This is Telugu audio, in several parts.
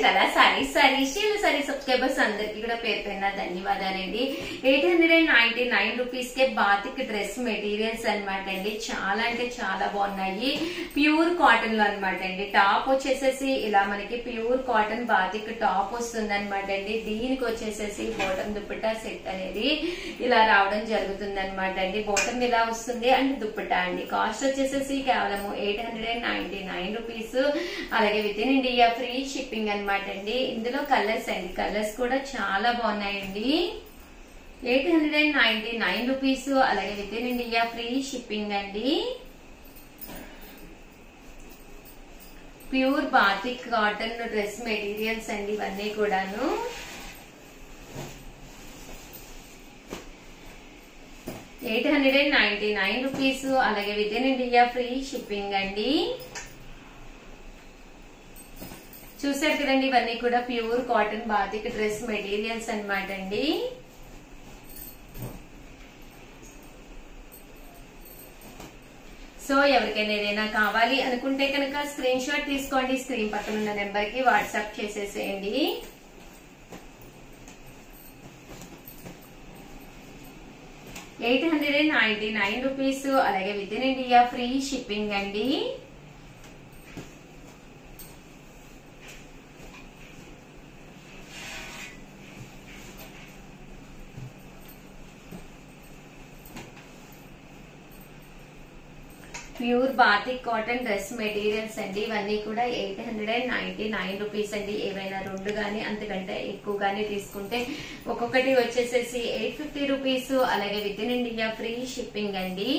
చీరల సారీస్ సబ్స్క్రైబర్స్ అందరికి కూడా పేరు పైన ధన్యవాదాలండి. 899 రూపీస్ కే బాతిక్ డ్రెస్ మెటీరియల్స్ అనమాట అండి. చాలా అంటే చాలా బాగున్నాయి. ప్యూర్ కాటన్ లో అనమాట అండి. టాప్ వచ్చేసేసి ఇలా మనకి ప్యూర్ కాటన్ బాతిక్ టాప్ వస్తుంది అనమాట అండి. దీనికి వచ్చేసేసి బాటమ్ దుప్పట్టా సెట్ అనేది ఇలా రావడం జరుగుతుంది అనమాట అండి. బాటమ్ ఇలా వస్తుంది అండ్ దుప్పట్టా అండి. కాస్ట్ వచ్చేసేసి కేవలం 899 రూపీస్. అలాగే within India free shipping అనమాట అండి. ఇందులో కలర్స్ అండి, కలర్స్ కూడా చాలా బాగున్నాయండి. 899 రూపీస్. అలాగే within India free shipping అండి. Pure batik cotton dress materials అండి ఇవన్నీ కూడాను. ₹899. అలాగే within India free shipping అండి. చూసారు కదండి, ఇవన్నీ కూడా pure cotton batik dress materials అనమాట అండి. సో ఎవరికైనా ఏదైనా కావాలి అనుకుంటే కనుక స్క్రీన్ షాట్ తీసుకోండి. స్క్రీన్ పక్కన ఉన్న నెంబర్ కి వాట్సాప్ చేసేసేయండి. ₹899. అలాగే within India free shipping అండి. Pure batik cotton dress materials అండి. ఇవన్నీ కూడా 899 రూపీస్ అండి. ఏవైనా రెండు గానీ అంతకంటే ఎక్కువ గానీ తీసుకుంటే ఒక్కొక్కటి వచ్చేసేసి 850 రూపీస్. అలాగే within India free shipping అండి.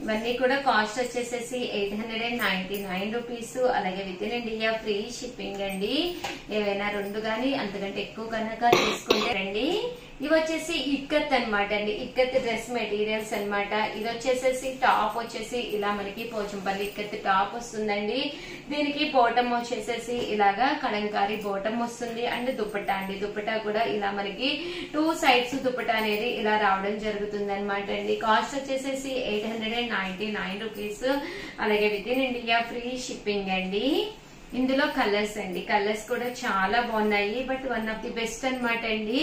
ఇవన్నీ కూడా కాస్ట్ వచ్చేసేసి 899 రూపీస్. అలాగే within India free shipping అండి. ఏవైనా రెండు గానీ అంతకంటే ఎక్కువ కనుక తీసుకుంటే రండి. ఇవి వచ్చేసి ఇక్కత్ అనమాట అండి. ఇక్కత్ డ్రెస్ మెటీరియల్స్ అనమాట. ఇది వచ్చేసేసి టాప్ వచ్చేసి ఇలా మనకి పోచంపల్లి ఇక్కత్ టాప్ వస్తుందండి. దీనికి బాటమ్ వచ్చేసేసి ఇలాగా కలంకారీ బాటమ్ వస్తుంది అండ్ దుప్పట్టా అండి. దుప్పట్టా కూడా ఇలా మనకి 2 సైడ్స్ దుప్పట్టా అనేది ఇలా రావడం జరుగుతుంది అనమాట అండి. కాస్ట్ వచ్చేసేసి 899 రూపీస్. అలాగే within India free shipping అండి. ఇందులో కలర్స్ అండి, కలర్స్ కూడా చాలా బాగున్నాయి. But one of the best అనమాట అండి.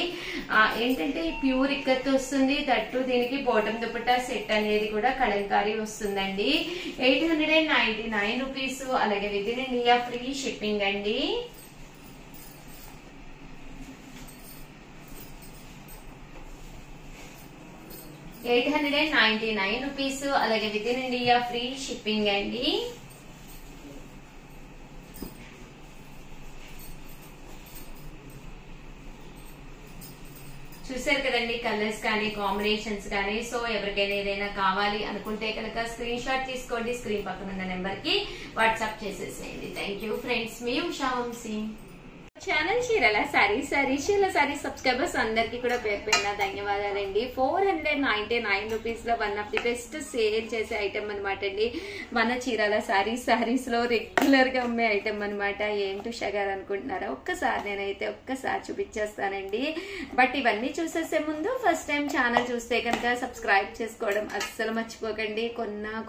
ఏంటంటే ప్యూర్ ఇక్కత్ వస్తుంది. దట్టు దీనికి బాటమ్ దుపట్టా సెట్ అనేది కూడా కలంకారీ వస్తుందండి. 899 రూపీస్. అలాగే within India free shipping అండి. ₹899. అలాగే within India free shipping అండి. చూసారు కదండి కలర్స్ కానీ కాంబినేషన్స్ కానీ. సో ఎవరికైనా ఏదైనా కావాలి అనుకుంటే కనుక స్క్రీన్ షాట్ తీసుకోండి. స్క్రీన్ పక్కన ఉన్న నెంబర్ కి వాట్సాప్ చేసేసేయండి. Thank you friends. మీ ఉషా వంశీ. ఛానల్ చీరల సారీస్ సబ్స్క్రైబర్స్ అందరికి కూడా పేరు పైన ధన్యవాదాలండి. 499 రూపీస్ లో one of the best sale చేసే ఐటమ్ అనమాట అండి. మన చీరల సారీస్ లో రెగ్యులర్ గా అమ్మే ఐటమ్ అనమాట. ఏంటి ఉషా గారు అనుకుంటున్నారా? ఒక్కసారి చూపించేస్తానండి. బట్ ఇవన్నీ చూసేసే ముందు ఫస్ట్ టైం ఛానల్ చూస్తే కనుక సబ్స్క్రైబ్ చేసుకోవడం అస్సలు మర్చిపోకండి.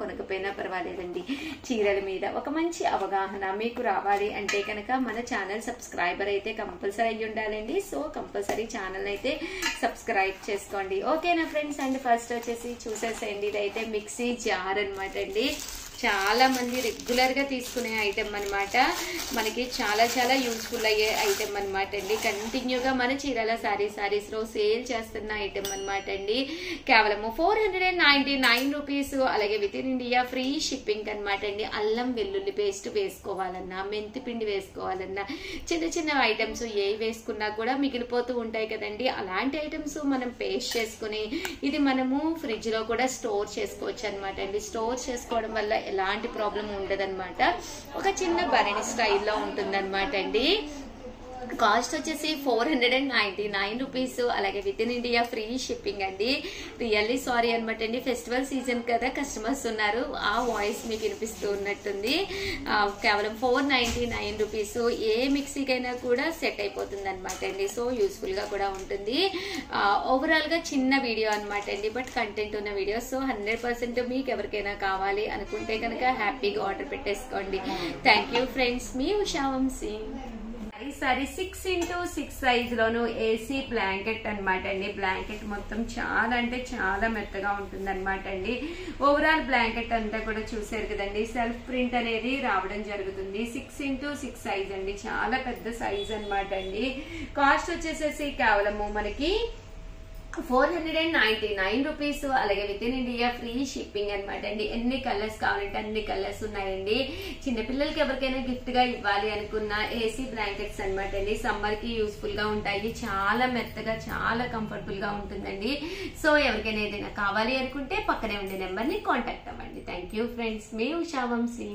కొనకపోయినా పర్వాలేదండి. చీరల మీద ఒక మంచి అవగాహన మీకు రావాలి అంటే కనుక మన ఛానల్ సబ్స్క్రైబర్ అయితే కంపల్సరీ అయ్యి ఉండాలండి. సో కంపల్సరీ ఛానల్ అయితే సబ్స్క్రైబ్ చేసుకోండి. ఓకేనా ఫ్రెండ్స్? అండ్ ఫస్ట్ వచ్చేసి చూసేసేయండి. ఇదైతే మిక్సీ జార్ అనమాట అండి. చాలా మంది రెగ్యులర్ గా తీసుకునే ఐటమ్ అనమాట. మనకి చాలా చాలా యూస్ఫుల్ అయ్యే ఐటమ్ అనమాట అండి. కంటిన్యూగా మన చీరల సారీస్ లో సేల్ చేస్తున్న ఐటమ్ అనమాట అండి. కేవలం 499 రూపీస్. అలాగే within India free shipping అనమాట అండి. అల్లం వెల్లుల్లి పేస్ట్ వేసుకోవాలన్నా, మెంతి పిండి వేసుకోవాలన్నా, చిన్న చిన్న ఐటమ్స్ ఏ వేసుకున్నా కూడా మిగిలిపోతూ ఉంటాయి కదండి. అలాంటి ఐటమ్స్ మనం పేస్ట్ చేసుకుని ఇది మనము ఫ్రిడ్జ్ లో కూడా స్టోర్ చేసుకోవచ్చు అనమాట అండి. స్టోర్ చేసుకోవడం వల్ల ఎలాంటి ప్రాబ్లం ఉండదన్నమాట. ఒక చిన్న బరణి స్టైల్లో ఉంటుందన్నమాట అండి. కాస్ట్ వచ్చేసి 499 రూపీస్. అలాగే within India free shipping అండి. రియల్లీ సారీ అనమాట అండి, ఫెస్టివల్ సీజన్ కదా, కస్టమర్స్ ఉన్నారు, ఆ వాయిస్ మీకు వినిపిస్తూ ఉన్నట్టుంది. కేవలం 499 రూపీస్. ఏ మిక్సీకైనా కూడా సెట్ అయిపోతుంది అనమాట అండి. సో యూస్ఫుల్ గా కూడా ఉంటుంది. ఓవరాల్ గా చిన్న వీడియో అనమాట అండి, బట్ కంటెంట్ ఉన్న వీడియో. సో 100% మీకు ఎవరికైనా కావాలి అనుకుంటే కనుక హ్యాపీగా ఆర్డర్ పెట్టేసుకోండి. థ్యాంక్ యూ ఫ్రెండ్స్, మీ ఉషా వంశీ. ఈసారి 6x6 సైజ్ లోను ఏసీ బ్లాంకెట్ అనమాట అండి. బ్లాంకెట్ మొత్తం చాలా అంటే చాలా మెత్తగా ఉంటుంది అనమాట అండి. ఓవరాల్ బ్లాంకెట్ అంతా కూడా చూసారు కదండి, సెల్ఫ్ ప్రింట్ అనేది రావడం జరుగుతుంది. 6x6 సైజ్ అండి, చాలా పెద్ద సైజ్ అనమాట అండి. కాస్ట్ వచ్చేసేసి కేవలము మనకి 499 రూపీస్. అలాగే within India free shipping అనమాట అండి. ఎన్ని కలర్స్ కావాలంటే అన్ని కలర్స్ ఉన్నాయండి. చిన్నపిల్లలకి ఎవరికైనా గిఫ్ట్ గా ఇవ్వాలి అనుకున్న ఏసీ బ్లాంకెట్స్ అనమాట అండి. సమ్మర్ కి యూస్ఫుల్ గా ఉంటాయి, చాలా మెత్తగా చాలా కంఫర్టబుల్ గా ఉంటుందండి. సో ఎవరికైనా ఏదైనా కావాలి అనుకుంటే పక్కనే ఉండే నెంబర్ ని కాంటాక్ట్ అవ్వండి. థ్యాంక్ యూ ఫ్రెండ్స్, మీ ఉషా వంశీ.